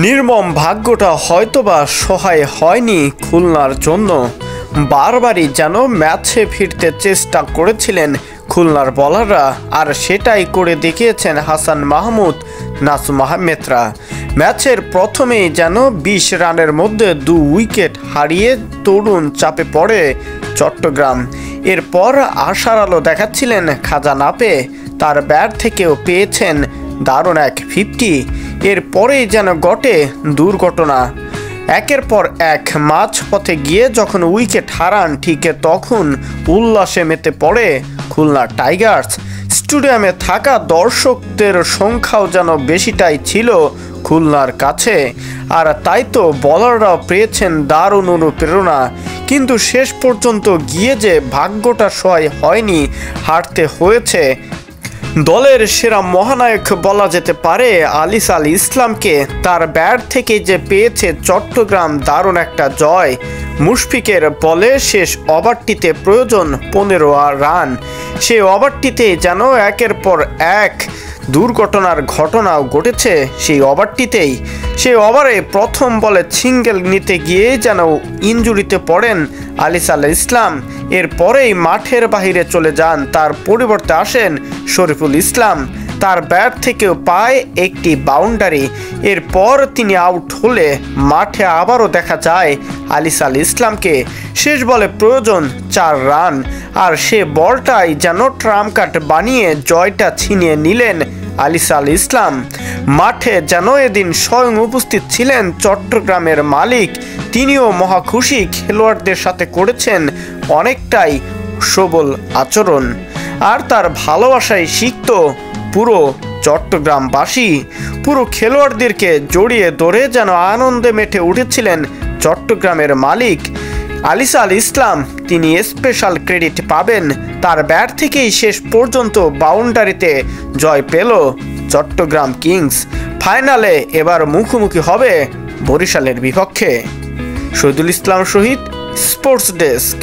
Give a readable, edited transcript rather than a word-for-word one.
নির্মম ভাগ্যটা হয়তোবা সহায় হয়নি খুলনার জন্য। বারবারই যেন ম্যাচে ফিরতে চেষ্টা করেছিলেন খুলনার বোলাররা, আর সেটাই করে দেখিয়েছেন হাসান মাহমুদ, নাসুম আহমেদরা। ম্যাচের প্রথমেই যেন ২০ রানের মধ্যে ২ উইকেট হারিয়ে তরুণ চাপে পড়ে চট্টগ্রাম। এরপর আশার আলো দেখাচ্ছিলেন খাজা নাপে, তার ব্যাট থেকেও পেয়েছেন দারুণ এক 50। এরপরেই যেন ঘটে দুর্ঘটনা। একের পর এক মাঝপথে গিয়ে যখন উইকেট হারান, ঠিক তখন উল্লাসে মেতে পড়ে খুলনা টাইগার্স। স্টেডিয়ামে থাকা দর্শকদের সংখ্যাও যেন বেশিটাই ছিল খুলনার কাছে, আর তাই তো বোলাররাও পেয়েছেন দারুণ অনুপ্রেরণা। কিন্তু শেষ পর্যন্ত গিয়ে যে ভাগ্যটা সহায় হয়নি, হারতে হয়েছে দলের সেরা মহানায়ক বলা যেতে পারে আলিস আল ইসলামকে। তার ব্যাট থেকে যে পেয়েছে চট্টগ্রাম দারুণ একটা জয়। মুশফিকের বলে শেষ ওভারটিতে প্রয়োজন 15 রান। সেই ওভারটিতে যেন একের পর এক দুর্ঘটনার ঘটনাও ঘটেছে সেই ওভারটিতেই। সেই ওভারে প্রথম বলে সিঙ্গেল নিতে গিয়ে যেন ইনজুরিতে পড়েন আলিস আল ইসলাম। এরপরেই মাঠের বাহিরে চলে যান, তার পরিবর্তে আসেন শরীফুল ইসলাম। তার ব্যাট থেকেও পায় একটি বাউন্ডারি। এরপর তিনি আউট হলে মাঠে আবারও দেখা যায় আলিস আল ইসলামকে। শেষ বলে প্রয়োজন 4 রান, আর সে বলটাই যেন ট্রাম্প কার্ড বানিয়ে জয়টা ছিনিয়ে নিলেন আলিস আল ইসলাম। মাঠে যেন এদিন স্বয়ং উপস্থিত ছিলেন চট্টগ্রামের মালিক। তিনিও মহা খুশি, খেলোয়াড়দের সাথে করেছেন অনেকটাই সবল আচরণ, আর তার ভালোবাসায় সিক্ত পুরো চট্টগ্রামবাসী। পুরো খেলোয়াড়দেরকে জড়িয়ে ধরে যেন আনন্দে মেতে উঠেছিলেন চট্টগ্রামের মালিক আলিস আল ইসলাম। তিনি স্পেশাল ক্রেডিট পাবেন, তার ব্যাট থেকেই শেষ পর্যন্ত বাউন্ডারিতে জয় পেল চট্টগ্রাম কিংস। ফাইনালে এবার মুখোমুখি হবে বরিশালের বিপক্ষে। শহীদুল ইসলাম শহীদ, স্পোর্টস ডেস্ক।